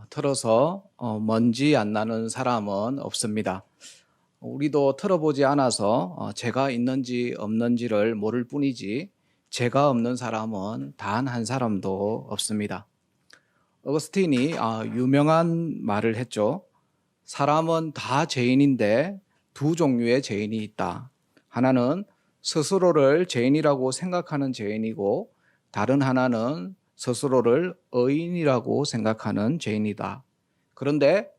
털어서 먼지 안 나는 사람은 없습니다. 우리도 털어보지 않아서 죄가 있는지 없는지를 모를 뿐이지 죄가 없는 사람은 단 한 사람도 없습니다. 어거스틴이 유명한 말을 했죠. 사람은 다 죄인인데 두 종류의 죄인이 있다. 하나는 스스로를 죄인이라고 생각하는 죄인이고 다른 하나는 스스로를 의인이라고 생각하는 죄인이다. 그런데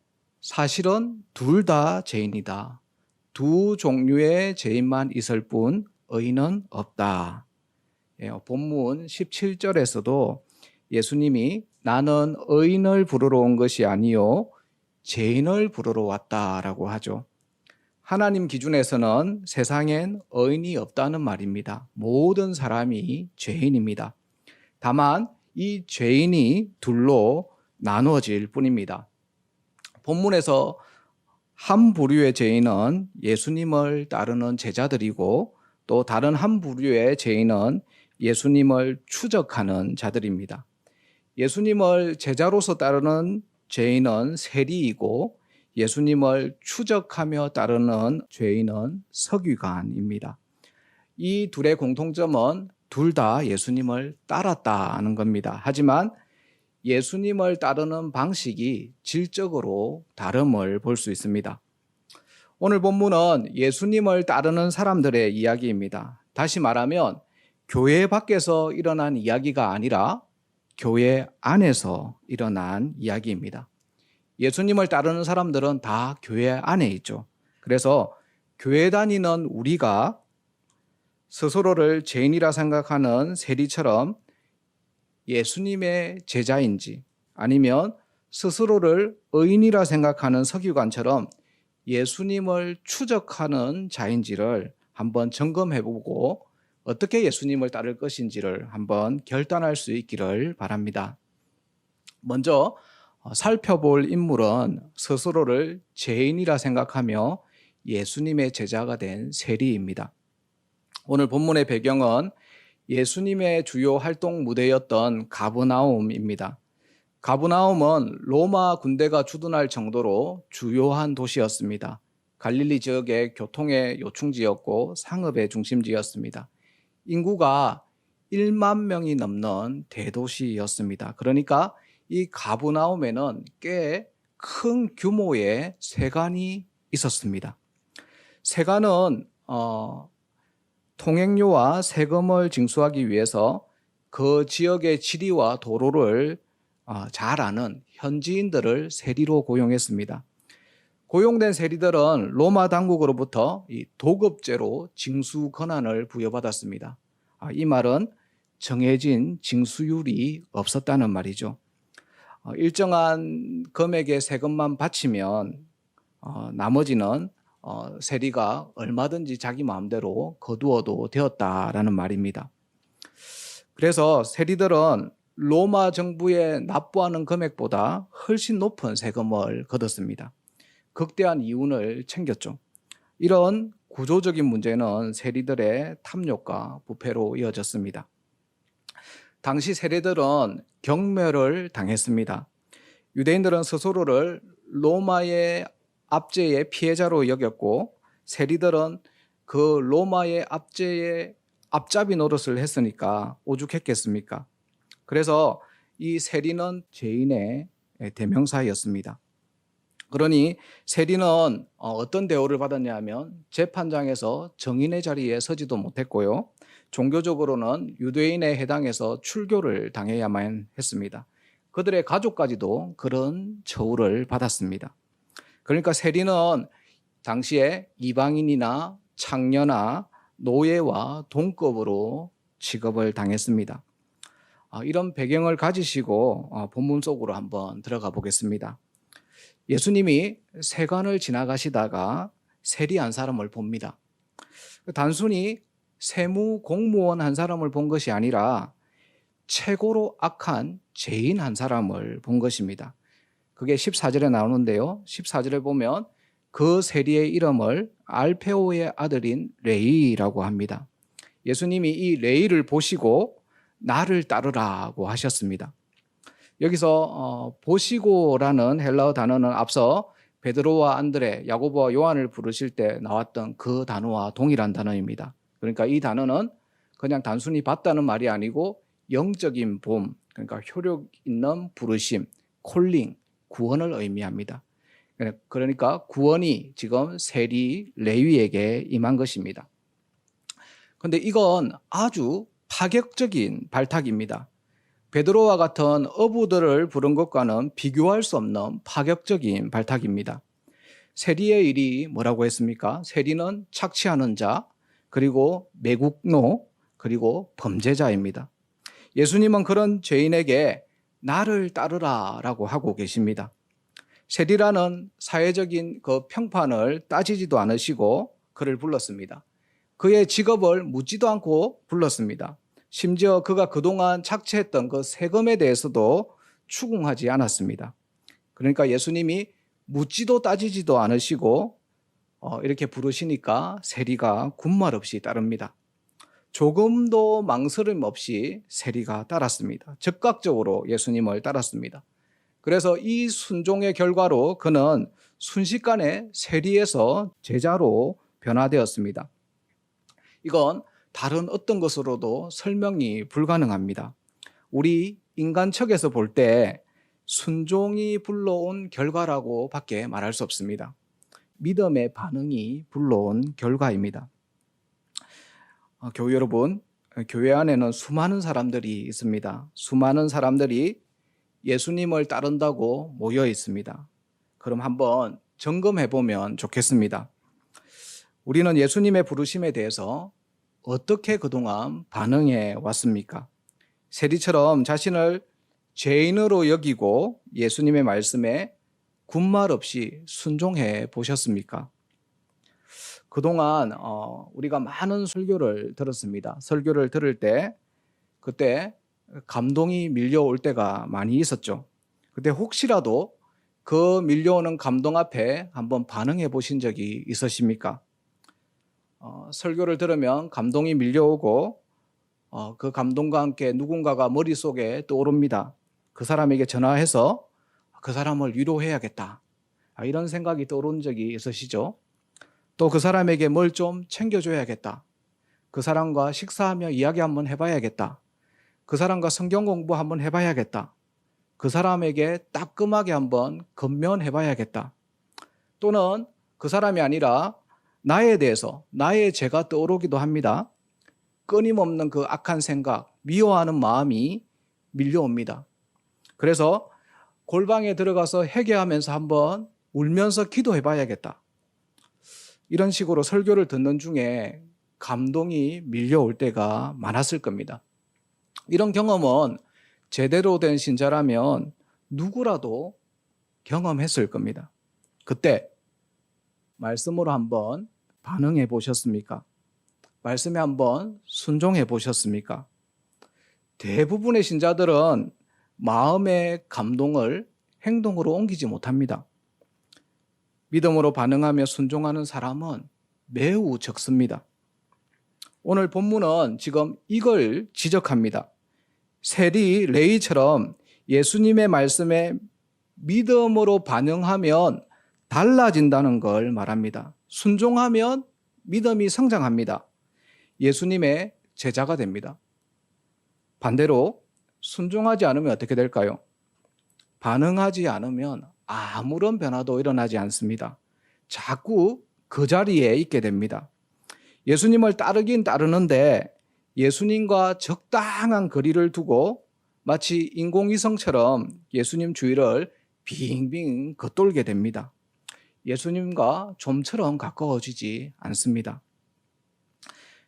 사실은 둘 다 죄인이다. 두 종류의 죄인만 있을 뿐 의인은 없다. 본문 17절에서도 예수님이 나는 의인을 부르러 온 것이 아니요 죄인을 부르러 왔다라고 하죠. 하나님 기준에서는 세상엔 의인이 없다는 말입니다. 모든 사람이 죄인입니다. 다만 이 죄인이 둘로 나누어질 뿐입니다. 본문에서 한 부류의 죄인은 예수님을 따르는 제자들이고 또 다른 한 부류의 죄인은 예수님을 추적하는 자들입니다. 예수님을 제자로서 따르는 죄인은 세리이고 예수님을 추적하며 따르는 죄인은 서기관입니다. 이 둘의 공통점은 둘 다 예수님을 따랐다는 겁니다. 하지만 예수님을 따르는 방식이 질적으로 다름을 볼 수 있습니다. 오늘 본문은 예수님을 따르는 사람들의 이야기입니다. 다시 말하면 교회 밖에서 일어난 이야기가 아니라 교회 안에서 일어난 이야기입니다. 예수님을 따르는 사람들은 다 교회 안에 있죠. 그래서 교회 다니는 우리가 스스로를 죄인이라 생각하는 세리처럼 예수님의 제자인지 아니면 스스로를 의인이라 생각하는 서기관처럼 예수님을 추적하는 자인지를 한번 점검해보고 어떻게 예수님을 따를 것인지를 한번 결단할 수 있기를 바랍니다. 먼저 살펴볼 인물은 스스로를 죄인이라 생각하며 예수님의 제자가 된 세리입니다. 오늘 본문의 배경은 예수님의 주요 활동 무대였던 가버나움입니다. 가버나움은 로마 군대가 주둔할 정도로 주요한 도시였습니다. 갈릴리 지역의 교통의 요충지였고 상업의 중심지였습니다. 인구가 1만 명이 넘는 대도시였습니다. 그러니까 이 가버나움에는 꽤 큰 규모의 세관이 있었습니다. 세관은 통행료와 세금을 징수하기 위해서 그 지역의 지리와 도로를 잘 아는 현지인들을 세리로 고용했습니다. 고용된 세리들은 로마 당국으로부터 이 도급제로 징수 권한을 부여받았습니다. 이 말은 정해진 징수율이 없었다는 말이죠. 일정한 금액의 세금만 바치면 나머지는 세리가 얼마든지 자기 마음대로 거두어도 되었다라는 말입니다. 그래서 세리들은 로마 정부에 납부하는 금액보다 훨씬 높은 세금을 거뒀습니다. 극대한 이윤을 챙겼죠. 이런 구조적인 문제는 세리들의 탐욕과 부패로 이어졌습니다. 당시 세리들은 경멸을 당했습니다. 유대인들은 스스로를 로마의 압제의 피해자로 여겼고 세리들은 그 로마의 압제의 앞잡이 노릇을 했으니까 오죽했겠습니까? 그래서 이 세리는 죄인의 대명사였습니다. 그러니 세리는 어떤 대우를 받았냐면 재판장에서 정인의 자리에 서지도 못했고요. 종교적으로는 유대인에 해당해서 출교를 당해야만 했습니다. 그들의 가족까지도 그런 처우를 받았습니다. 그러니까 세리는 당시에 이방인이나 창녀나 노예와 동급으로 취급을 당했습니다. 이런 배경을 가지시고 본문 속으로 한번 들어가 보겠습니다. 예수님이 세관을 지나가시다가 세리 한 사람을 봅니다. 단순히 세무 공무원 한 사람을 본 것이 아니라 최고로 악한 죄인 한 사람을 본 것입니다. 그게 14절에 나오는데요. 14절에 보면 그 세리의 이름을 알페오의 아들인 레이라고 합니다. 예수님이 이 레이를 보시고 나를 따르라고 하셨습니다. 여기서 보시고라는 헬라어 단어는 앞서 베드로와 안드레, 야고보와 요한을 부르실 때 나왔던 그 단어와 동일한 단어입니다. 그러니까 이 단어는 그냥 단순히 봤다는 말이 아니고 영적인 봄, 그러니까 효력 있는 부르심, 콜링, 구원을 의미합니다. 그러니까 구원이 지금 세리, 레위에게 임한 것입니다. 그런데 이건 아주 파격적인 발탁입니다. 베드로와 같은 어부들을 부른 것과는 비교할 수 없는 파격적인 발탁입니다. 세리의 일이 뭐라고 했습니까? 세리는 착취하는 자, 그리고 매국노, 그리고 범죄자입니다. 예수님은 그런 죄인에게 나를 따르라 라고 하고 계십니다. 세리라는 사회적인 그 평판을 따지지도 않으시고 그를 불렀습니다. 그의 직업을 묻지도 않고 불렀습니다. 심지어 그가 그동안 착취했던 그 세금에 대해서도 추궁하지 않았습니다. 그러니까 예수님이 묻지도 따지지도 않으시고 이렇게 부르시니까 세리가 군말 없이 따릅니다. 조금도 망설임 없이 세리가 따랐습니다. 즉각적으로 예수님을 따랐습니다. 그래서 이 순종의 결과로 그는 순식간에 세리에서 제자로 변화되었습니다. 이건 다른 어떤 것으로도 설명이 불가능합니다. 우리 인간 척에서 볼 때 순종이 불러온 결과라고 밖에 말할 수 없습니다. 믿음의 반응이 불러온 결과입니다. 교회 여러분, 교회 안에는 수많은 사람들이 있습니다. 수많은 사람들이 예수님을 따른다고 모여 있습니다. 그럼 한번 점검해 보면 좋겠습니다. 우리는 예수님의 부르심에 대해서 어떻게 그동안 반응해 왔습니까? 세리처럼 자신을 죄인으로 여기고 예수님의 말씀에 군말 없이 순종해 보셨습니까? 그동안 우리가 많은 설교를 들었습니다. 설교를 들을 때 그때 감동이 밀려올 때가 많이 있었죠. 그때 혹시라도 그 밀려오는 감동 앞에 한번 반응해 보신 적이 있으십니까? 설교를 들으면 감동이 밀려오고 그 감동과 함께 누군가가 머릿속에 떠오릅니다. 그 사람에게 전화해서 그 사람을 위로해야겠다. 이런 생각이 떠오른 적이 있으시죠? 또 그 사람에게 뭘 좀 챙겨줘야겠다. 그 사람과 식사하며 이야기 한번 해봐야겠다. 그 사람과 성경 공부 한번 해봐야겠다. 그 사람에게 따끔하게 한번 건면해봐야겠다. 또는 그 사람이 아니라 나에 대해서 나의 죄가 떠오르기도 합니다. 끊임없는 그 악한 생각, 미워하는 마음이 밀려옵니다. 그래서 골방에 들어가서 회개하면서 한번 울면서 기도해봐야겠다. 이런 식으로 설교를 듣는 중에 감동이 밀려올 때가 많았을 겁니다. 이런 경험은 제대로 된 신자라면 누구라도 경험했을 겁니다. 그때 말씀으로 한번 반응해 보셨습니까? 말씀에 한번 순종해 보셨습니까? 대부분의 신자들은 마음의 감동을 행동으로 옮기지 못합니다. 믿음으로 반응하며 순종하는 사람은 매우 적습니다. 오늘 본문은 지금 이걸 지적합니다. 세리 레위처럼 예수님의 말씀에 믿음으로 반응하면 달라진다는 걸 말합니다. 순종하면 믿음이 성장합니다. 예수님의 제자가 됩니다. 반대로 순종하지 않으면 어떻게 될까요? 반응하지 않으면 아무런 변화도 일어나지 않습니다. 자꾸 그 자리에 있게 됩니다. 예수님을 따르긴 따르는데 예수님과 적당한 거리를 두고 마치 인공위성처럼 예수님 주위를 빙빙 겉돌게 됩니다. 예수님과 좀처럼 가까워지지 않습니다.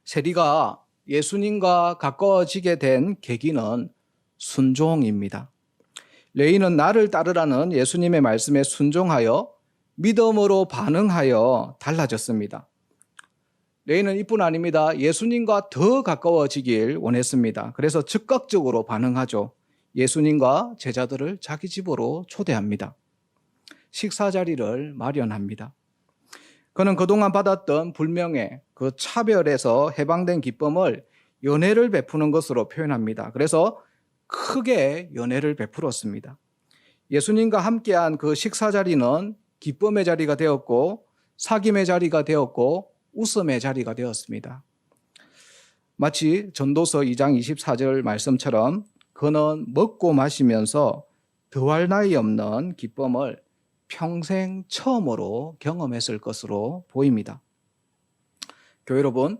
세리가 예수님과 가까워지게 된 계기는 순종입니다. 레위는 나를 따르라는 예수님의 말씀에 순종하여 믿음으로 반응하여 달라졌습니다. 레위는 이뿐 아닙니다. 예수님과 더 가까워지길 원했습니다. 그래서 즉각적으로 반응하죠. 예수님과 제자들을 자기 집으로 초대합니다. 식사 자리를 마련합니다. 그는 그동안 받았던 불명예, 그 차별에서 해방된 기쁨을 연회를 베푸는 것으로 표현합니다. 그래서 크게 연회를 베풀었습니다. 예수님과 함께한 그 식사 자리는 기쁨의 자리가 되었고 사귐의 자리가 되었고 웃음의 자리가 되었습니다. 마치 전도서 2장 24절 말씀처럼 그는 먹고 마시면서 더할 나위 없는 기쁨을 평생 처음으로 경험했을 것으로 보입니다. 교회 여러분,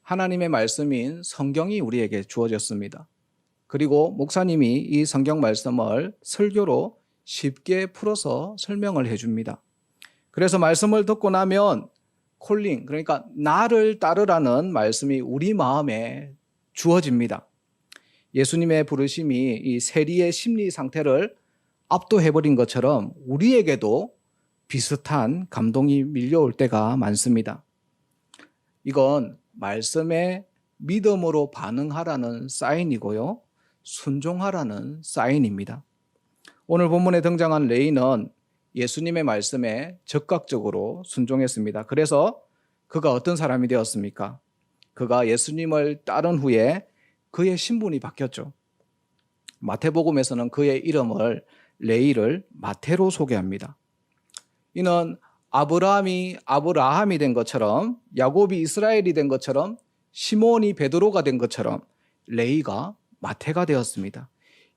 하나님의 말씀인 성경이 우리에게 주어졌습니다. 그리고 목사님이 이 성경 말씀을 설교로 쉽게 풀어서 설명을 해줍니다. 그래서 말씀을 듣고 나면 콜링, 그러니까 나를 따르라는 말씀이 우리 마음에 주어집니다. 예수님의 부르심이 이 세리의 심리 상태를 압도해버린 것처럼 우리에게도 비슷한 감동이 밀려올 때가 많습니다. 이건 말씀에 믿음으로 반응하라는 사인이고요, 순종하라는 사인입니다. 오늘 본문에 등장한 레이는 예수님의 말씀에 적극적으로 순종했습니다. 그래서 그가 어떤 사람이 되었습니까? 그가 예수님을 따른 후에 그의 신분이 바뀌었죠. 마태복음에서는 그의 이름을 레이를 마태로 소개합니다. 이는 아브라함이 된 것처럼, 야곱이 이스라엘이 된 것처럼, 시몬이 베드로가 된 것처럼 레이가 마태가 되었습니다.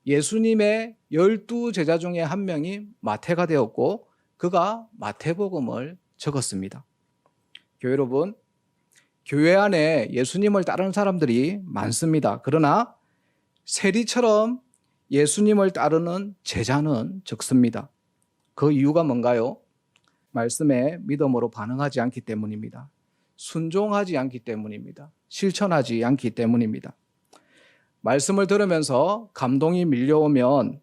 예수님의 12 제자 중에 한 명이 마태가 되었고 그가 마태복음을 적었습니다. 교회 여러분, 교회 안에 예수님을 따르는 사람들이 많습니다. 그러나 세리처럼 예수님을 따르는 제자는 적습니다. 그 이유가 뭔가요? 말씀에 믿음으로 반응하지 않기 때문입니다. 순종하지 않기 때문입니다. 실천하지 않기 때문입니다. 말씀을 들으면서 감동이 밀려오면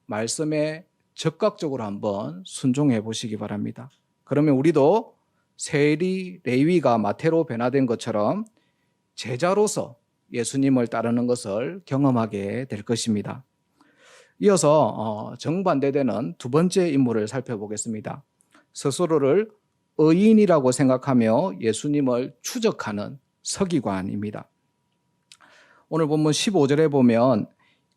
말씀에 적극적으로 한번 순종해 보시기 바랍니다. 그러면 우리도 세리, 레위가 마태로 변화된 것처럼 제자로서 예수님을 따르는 것을 경험하게 될 것입니다. 이어서 정반대되는 두 번째 인물을 살펴보겠습니다. 스스로를 의인이라고 생각하며 예수님을 추적하는 서기관입니다. 오늘 본문 15절에 보면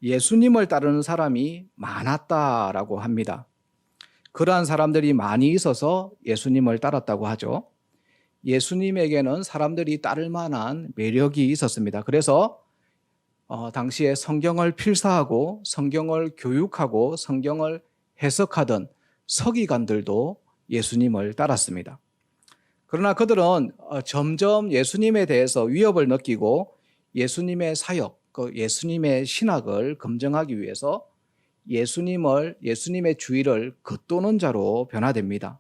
예수님을 따르는 사람이 많았다라고 합니다. 그러한 사람들이 많이 있어서 예수님을 따랐다고 하죠. 예수님에게는 사람들이 따를 만한 매력이 있었습니다. 그래서 당시에 성경을 필사하고 성경을 교육하고 성경을 해석하던 서기관들도 예수님을 따랐습니다. 그러나 그들은 점점 예수님에 대해서 위협을 느끼고 예수님의 사역, 예수님의 신학을 검증하기 위해서 예수님의 주의를 겉도는 자로 변화됩니다.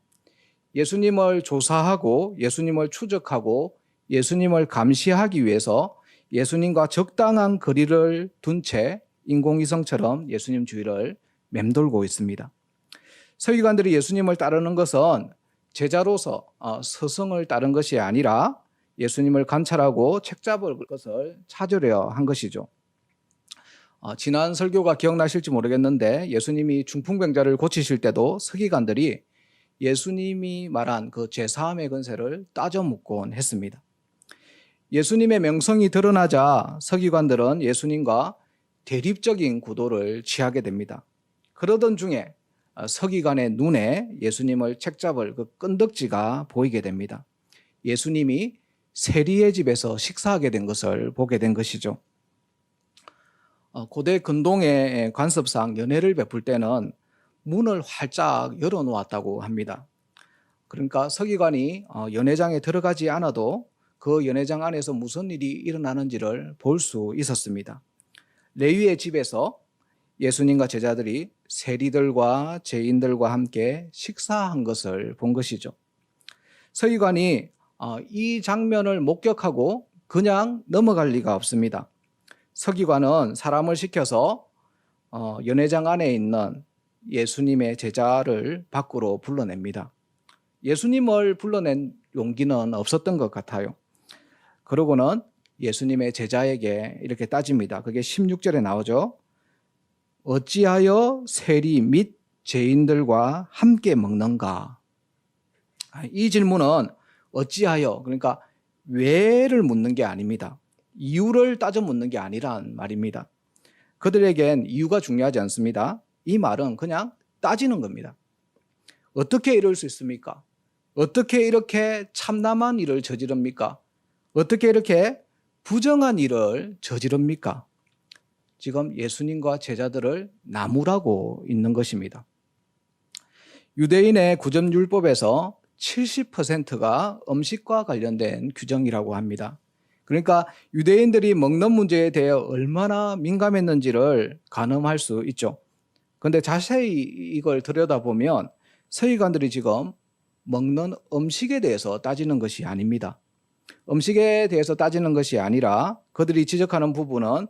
예수님을 조사하고 예수님을 추적하고 예수님을 감시하기 위해서 예수님과 적당한 거리를 둔 채 인공위성처럼 예수님 주위를 맴돌고 있습니다. 서기관들이 예수님을 따르는 것은 제자로서 스승을 따른 것이 아니라 예수님을 관찰하고 책잡을 것을 찾으려 한 것이죠. 지난 설교가 기억나실지 모르겠는데 예수님이 중풍병자를 고치실 때도 서기관들이 예수님이 말한 그 제사함의 권세를 따져 묻곤 했습니다. 예수님의 명성이 드러나자 서기관들은 예수님과 대립적인 구도를 취하게 됩니다. 그러던 중에 서기관의 눈에 예수님을 책잡을 그 끈덕지가 보이게 됩니다. 예수님이 세리의 집에서 식사하게 된 것을 보게 된 것이죠. 고대 근동의 관습상 연회를 베풀 때는 문을 활짝 열어놓았다고 합니다. 그러니까 서기관이 연회장에 들어가지 않아도 그 연회장 안에서 무슨 일이 일어나는지를 볼 수 있었습니다. 레위의 집에서 예수님과 제자들이 세리들과 죄인들과 함께 식사한 것을 본 것이죠. 서기관이 이 장면을 목격하고 그냥 넘어갈 리가 없습니다. 서기관은 사람을 시켜서 연회장 안에 있는 예수님의 제자를 밖으로 불러냅니다. 예수님을 불러낸 용기는 없었던 것 같아요. 그러고는 예수님의 제자에게 이렇게 따집니다. 그게 16절에 나오죠. 어찌하여 세리 및 죄인들과 함께 먹는가? 이 질문은 어찌하여, 그러니까 왜를 묻는 게 아닙니다. 이유를 따져 묻는 게 아니란 말입니다. 그들에겐 이유가 중요하지 않습니다. 이 말은 그냥 따지는 겁니다. 어떻게 이럴 수 있습니까? 어떻게 이렇게 참남한 일을 저지릅니까? 어떻게 이렇게 부정한 일을 저지릅니까? 지금 예수님과 제자들을 나무라고 있는 것입니다. 유대인의 구점율법에서 70%가 음식과 관련된 규정이라고 합니다. 그러니까 유대인들이 먹는 문제에 대해 얼마나 민감했는지를 가늠할 수 있죠. 그런데 자세히 이걸 들여다보면 서기관들이 지금 먹는 음식에 대해서 따지는 것이 아닙니다. 음식에 대해서 따지는 것이 아니라 그들이 지적하는 부분은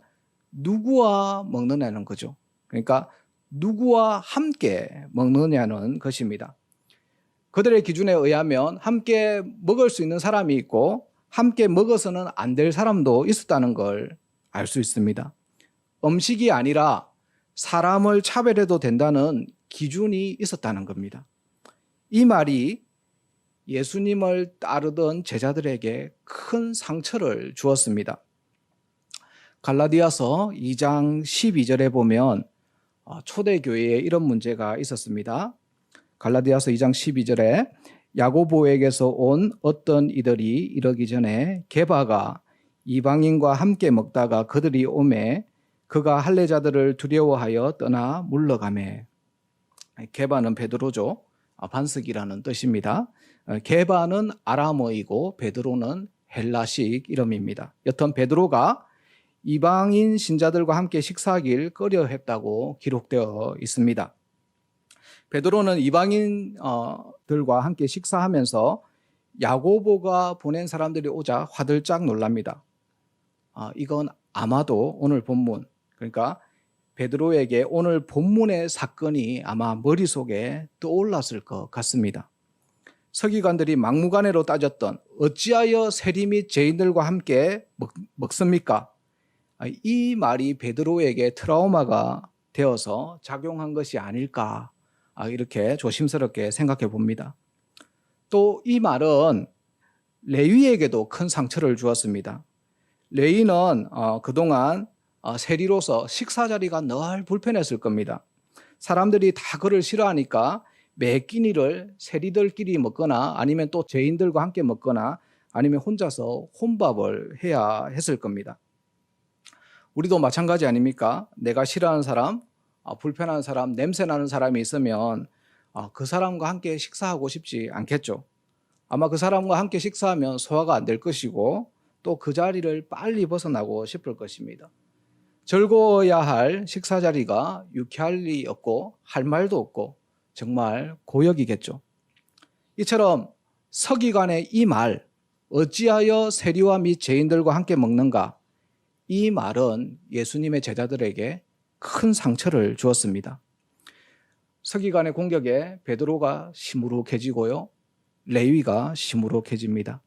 누구와 먹느냐는 거죠. 그러니까 누구와 함께 먹느냐는 것입니다. 그들의 기준에 의하면 함께 먹을 수 있는 사람이 있고 함께 먹어서는 안 될 사람도 있었다는 걸 알 수 있습니다. 음식이 아니라 사람을 차별해도 된다는 기준이 있었다는 겁니다. 이 말이 예수님을 따르던 제자들에게 큰 상처를 주었습니다. 갈라디아서 2장 12절에 보면 초대교회에 이런 문제가 있었습니다. 갈라디아서 2장 12절에 야고보에게서 온 어떤 이들이 이러기 전에 게바가 이방인과 함께 먹다가 그들이 오매 그가 할례자들을 두려워하여 떠나 물러가매. 게바는 베드로죠. 반석이라는 뜻입니다. 게바는 아람어이고 베드로는 헬라식 이름입니다. 여튼 베드로가 이방인 신자들과 함께 식사하길 꺼려했다고 기록되어 있습니다. 베드로는 이방인들과 함께 식사하면서 야고보가 보낸 사람들이 오자 화들짝 놀랍니다. 이건 아마도 오늘 본문, 그러니까 베드로에게 오늘 본문의 사건이 아마 머릿속에 떠올랐을 것 같습니다. 서기관들이 막무가내로 따졌던 어찌하여 세리 및 죄인들과 함께 먹습니까? 이 말이 베드로에게 트라우마가 되어서 작용한 것이 아닐까, 이렇게 조심스럽게 생각해 봅니다. 또 이 말은 레위에게도 큰 상처를 주었습니다. 레위는 그동안 세리로서 식사 자리가 늘 불편했을 겁니다. 사람들이 다 그를 싫어하니까 매 끼니를 세리들끼리 먹거나 아니면 또 죄인들과 함께 먹거나 아니면 혼자서 혼밥을 해야 했을 겁니다. 우리도 마찬가지 아닙니까? 내가 싫어하는 사람, 불편한 사람, 냄새나는 사람이 있으면 그 사람과 함께 식사하고 싶지 않겠죠. 아마 그 사람과 함께 식사하면 소화가 안 될 것이고 또 그 자리를 빨리 벗어나고 싶을 것입니다. 즐거워야 할 식사 자리가 유쾌할 리 없고 할 말도 없고 정말 고역이겠죠. 이처럼 서기관의 이 말, 어찌하여 세리와 및 죄인들과 함께 먹는가? 이 말은 예수님의 제자들에게 큰 상처를 주었습니다. 서기관의 공격에 베드로가 시무룩해지고요, 레위가 시무룩해집니다.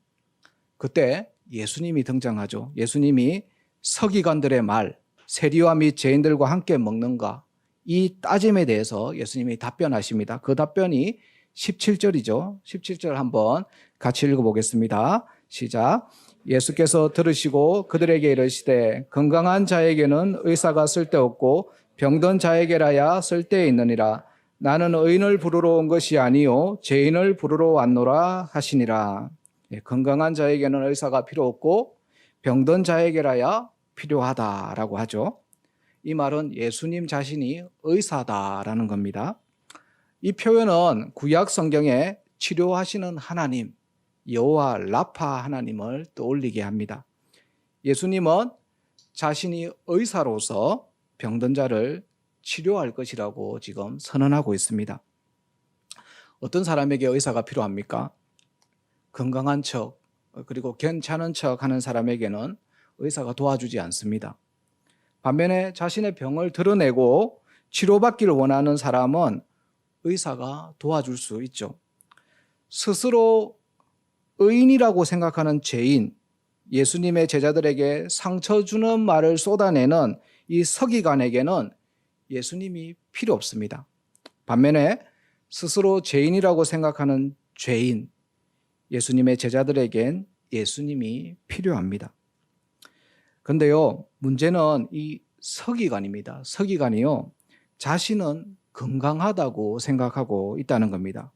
그때 예수님이 등장하죠. 예수님이 서기관들의 말, 세리와 및 죄인들과 함께 먹는가? 이 따짐에 대해서 예수님이 답변하십니다. 그 답변이 17절이죠. 17절 한번 같이 읽어보겠습니다. 시작. 예수께서 들으시고 그들에게 이르시되 건강한 자에게는 의사가 쓸데없고 병든 자에게라야 쓸데있느니라. 나는 의인을 부르러 온 것이 아니요 죄인을 부르러 왔노라 하시니라. 건강한 자에게는 의사가 필요 없고 병든 자에게라야 필요하다라고 하죠. 이 말은 예수님 자신이 의사다라는 겁니다. 이 표현은 구약 성경에 치료하시는 하나님, 여호와 라파 하나님을 떠올리게 합니다. 예수님은 자신이 의사로서 병든 자를 치료할 것이라고 지금 선언하고 있습니다. 어떤 사람에게 의사가 필요합니까? 건강한 척, 그리고 괜찮은 척 하는 사람에게는 의사가 도와주지 않습니다. 반면에 자신의 병을 드러내고 치료받기를 원하는 사람은 의사가 도와줄 수 있죠. 스스로 의인이라고 생각하는 죄인, 예수님의 제자들에게 상처 주는 말을 쏟아내는 이 서기관에게는 예수님이 필요 없습니다. 반면에 스스로 죄인이라고 생각하는 죄인, 예수님의 제자들에겐 예수님이 필요합니다. 그런데요, 문제는 이 서기관입니다. 서기관이요, 자신은 건강하다고 생각하고 있다는 겁니다.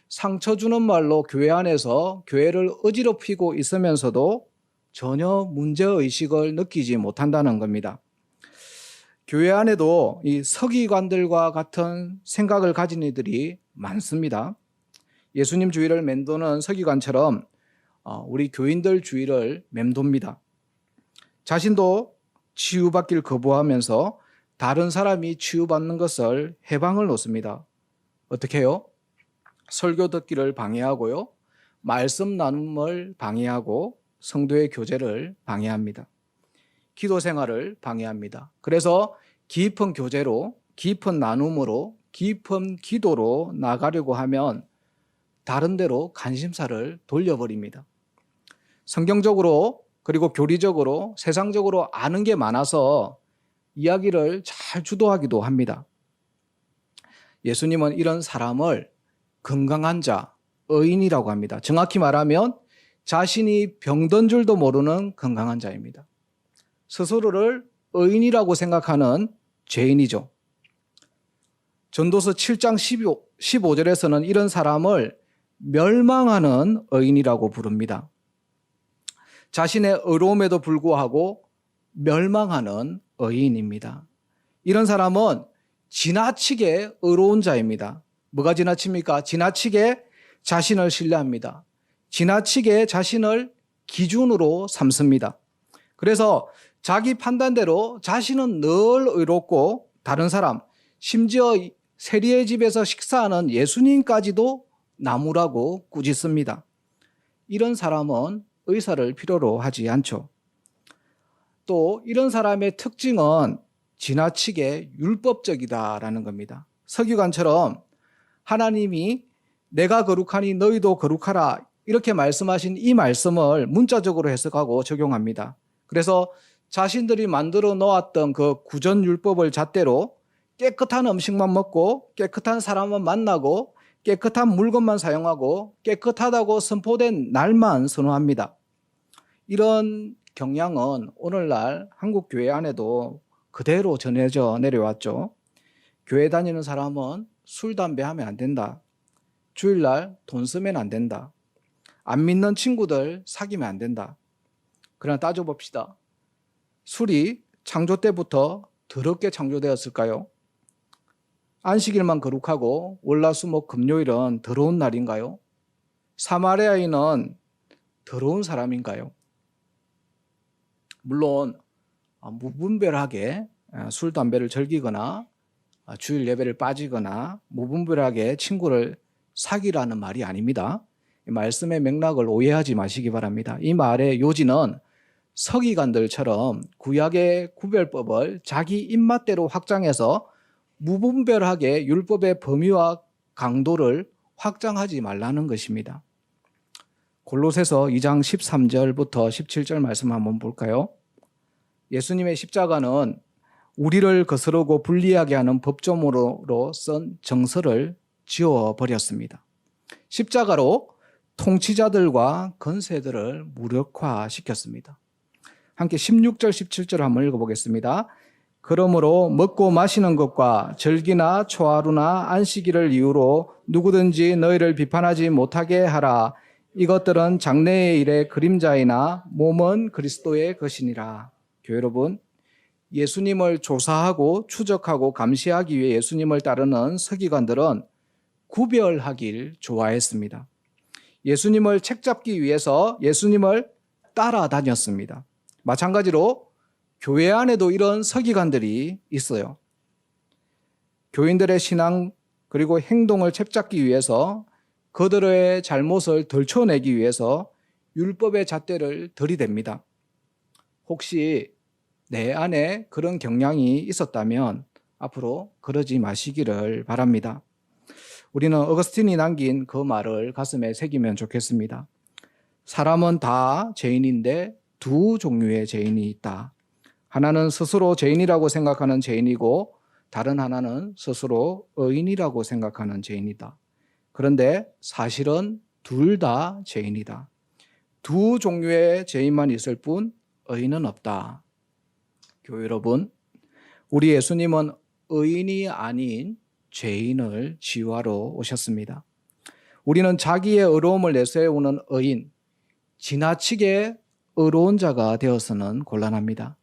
상처 주는 말로 교회 안에서 교회를 어지럽히고 있으면서도 전혀 문제의식을 느끼지 못한다는 겁니다. 교회 안에도 이 서기관들과 같은 생각을 가진 이들이 많습니다. 예수님 주위를 맴도는 서기관처럼 우리 교인들 주위를 맴돕니다. 자신도 치유받길 거부하면서 다른 사람이 치유받는 것을 해방을 놓습니다. 어떻게 해요? 설교 듣기를 방해하고요, 말씀 나눔을 방해하고 성도의 교제를 방해합니다. 기도 생활을 방해합니다. 그래서 깊은 교제로, 깊은 나눔으로, 깊은 기도로 나가려고 하면 다른 데로 관심사를 돌려버립니다. 성경적으로 그리고 교리적으로 세상적으로 아는 게 많아서 이야기를 잘 주도하기도 합니다. 예수님은 이런 사람을 건강한 자, 의인이라고 합니다. 정확히 말하면 자신이 병든 줄도 모르는 건강한 자입니다. 스스로를 의인이라고 생각하는 죄인이죠. 전도서 7장 15절에서는 이런 사람을 멸망하는 의인이라고 부릅니다. 자신의 의로움에도 불구하고 멸망하는 의인입니다. 이런 사람은 지나치게 의로운 자입니다. 뭐가 지나칩니까? 지나치게 자신을 신뢰합니다. 지나치게 자신을 기준으로 삼습니다. 그래서 자기 판단대로 자신은 늘 의롭고 다른 사람, 심지어 세리의 집에서 식사하는 예수님까지도 나무라고 꾸짖습니다. 이런 사람은 의사를 필요로 하지 않죠. 또 이런 사람의 특징은 지나치게 율법적이다라는 겁니다. 서기관처럼 하나님이 내가 거룩하니 너희도 거룩하라 이렇게 말씀하신 이 말씀을 문자적으로 해석하고 적용합니다. 그래서 자신들이 만들어 놓았던 그 구전율법을 잣대로 깨끗한 음식만 먹고 깨끗한 사람만 만나고 깨끗한 물건만 사용하고 깨끗하다고 선포된 날만 선호합니다. 이런 경향은 오늘날 한국 교회 안에도 그대로 전해져 내려왔죠. 교회 다니는 사람은 술, 담배 하면 안 된다. 주일날 돈 쓰면 안 된다. 안 믿는 친구들 사귀면 안 된다. 그러나 따져봅시다. 술이 창조 때부터 더럽게 창조되었을까요? 안식일만 거룩하고 월화수목 금요일은 더러운 날인가요? 사마리아인은 더러운 사람인가요? 물론 무분별하게 술, 담배를 즐기거나 주일 예배를 빠지거나 무분별하게 친구를 사귀라는 말이 아닙니다. 말씀의 맥락을 오해하지 마시기 바랍니다. 이 말의 요지는 서기관들처럼 구약의 구별법을 자기 입맛대로 확장해서 무분별하게 율법의 범위와 강도를 확장하지 말라는 것입니다. 골로새서 2장 13절부터 17절 말씀 한번 볼까요? 예수님의 십자가는 우리를 거스르고 불리하게 하는 법조문으로 쓴 정서를 지워버렸습니다. 십자가로 통치자들과 권세들을 무력화시켰습니다. 함께 16절 17절 한번 읽어보겠습니다. 그러므로 먹고 마시는 것과 절기나 초하루나 안식일을 이유로 누구든지 너희를 비판하지 못하게 하라. 이것들은 장래의 일의 그림자이나 몸은 그리스도의 것이니라. 교회 여러분, 예수님을 조사하고 추적하고 감시하기 위해 예수님을 따르는 서기관들은 구별하길 좋아했습니다. 예수님을 책잡기 위해서 예수님을 따라다녔습니다. 마찬가지로 교회 안에도 이런 서기관들이 있어요. 교인들의 신앙 그리고 행동을 책잡기 위해서 그들의 잘못을 덜쳐내기 위해서 율법의 잣대를 들이댑니다. 혹시 내 안에 그런 경향이 있었다면 앞으로 그러지 마시기를 바랍니다. 우리는 어거스틴이 남긴 그 말을 가슴에 새기면 좋겠습니다. 사람은 다 죄인인데 두 종류의 죄인이 있다. 하나는 스스로 죄인이라고 생각하는 죄인이고 다른 하나는 스스로 의인이라고 생각하는 죄인이다. 그런데 사실은 둘 다 죄인이다. 두 종류의 죄인만 있을 뿐 의인은 없다. 교회 여러분, 우리 예수님은 의인이 아닌 죄인을 치유하러 오셨습니다. 우리는 자기의 의로움을 내세우는 의인, 지나치게 의로운 자가 되어서는 곤란합니다.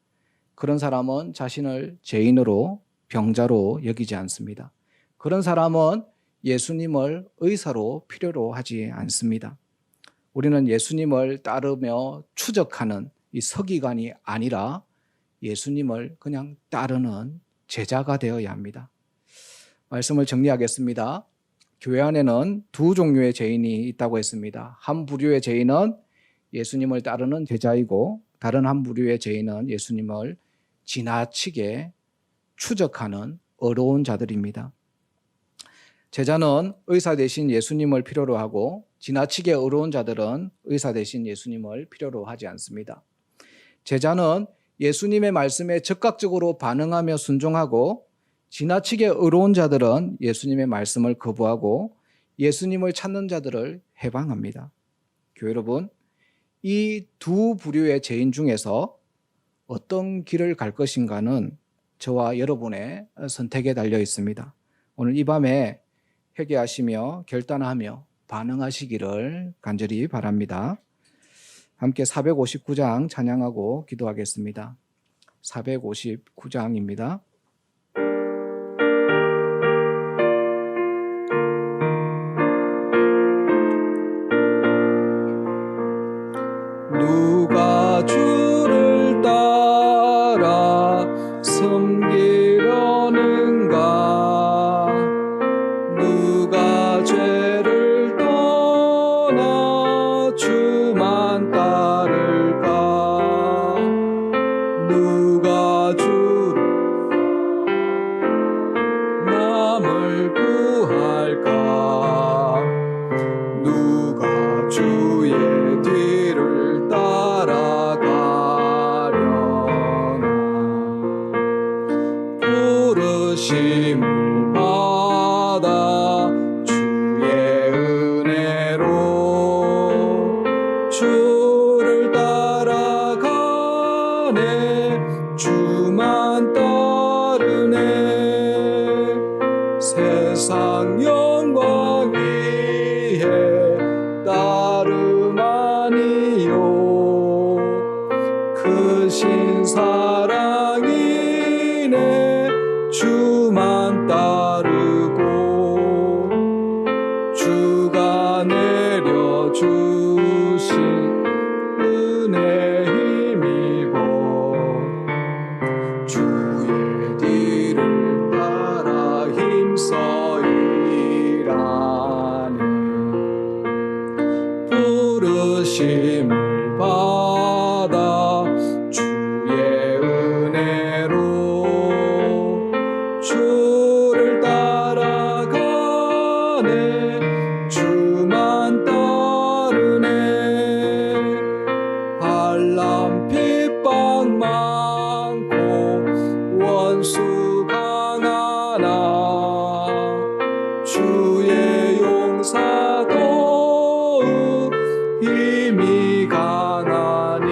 그런 사람은 자신을 죄인으로 병자로 여기지 않습니다. 그런 사람은 예수님을 의사로 필요로 하지 않습니다. 우리는 예수님을 따르며 추적하는 이 서기관이 아니라 예수님을 그냥 따르는 제자가 되어야 합니다. 말씀을 정리하겠습니다. 교회 안에는 두 종류의 죄인이 있다고 했습니다. 한 부류의 죄인은 예수님을 따르는 제자이고 다른 한 부류의 죄인은 예수님을 지나치게 추적하는 어려운 자들입니다. 제자는 의사 대신 예수님을 필요로 하고 지나치게 어려운 자들은 의사 대신 예수님을 필요로 하지 않습니다. 제자는 예수님의 말씀에 적극적으로 반응하며 순종하고 지나치게 의로운 자들은 예수님의 말씀을 거부하고 예수님을 찾는 자들을 해방합니다. 교회 여러분, 이 두 부류의 죄인 중에서 어떤 길을 갈 것인가는 저와 여러분의 선택에 달려 있습니다. 오늘 이 밤에 회개하시며 결단하며 반응하시기를 간절히 바랍니다. 함께 459장 찬양하고 기도하겠습니다. 459장입니다. 누가 주를 따라 섬기려는가? 누가 죄를 떠나 주만 따를까? 누가 주를 남을 구할까? 누가 주의 뒤를 따라가려나? 부르심을 받아 주의 은혜로 주를 따라가네. 주만 따르네. 세상 영광 위에 따름 아니요 크신 사랑이네. 주만 따르고 주가 내려주신 은혜 힘입어 주의 뒤를 따라 힘써 일하네. 부르심을 받아 주의 은혜로 주를 따라가네. 주만 따르네. 한람 핍박 많고 원수 강하나 주의 용사도 힘이 강하니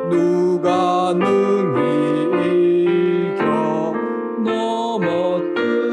누가 능히 이겨 넘어뜨리리까?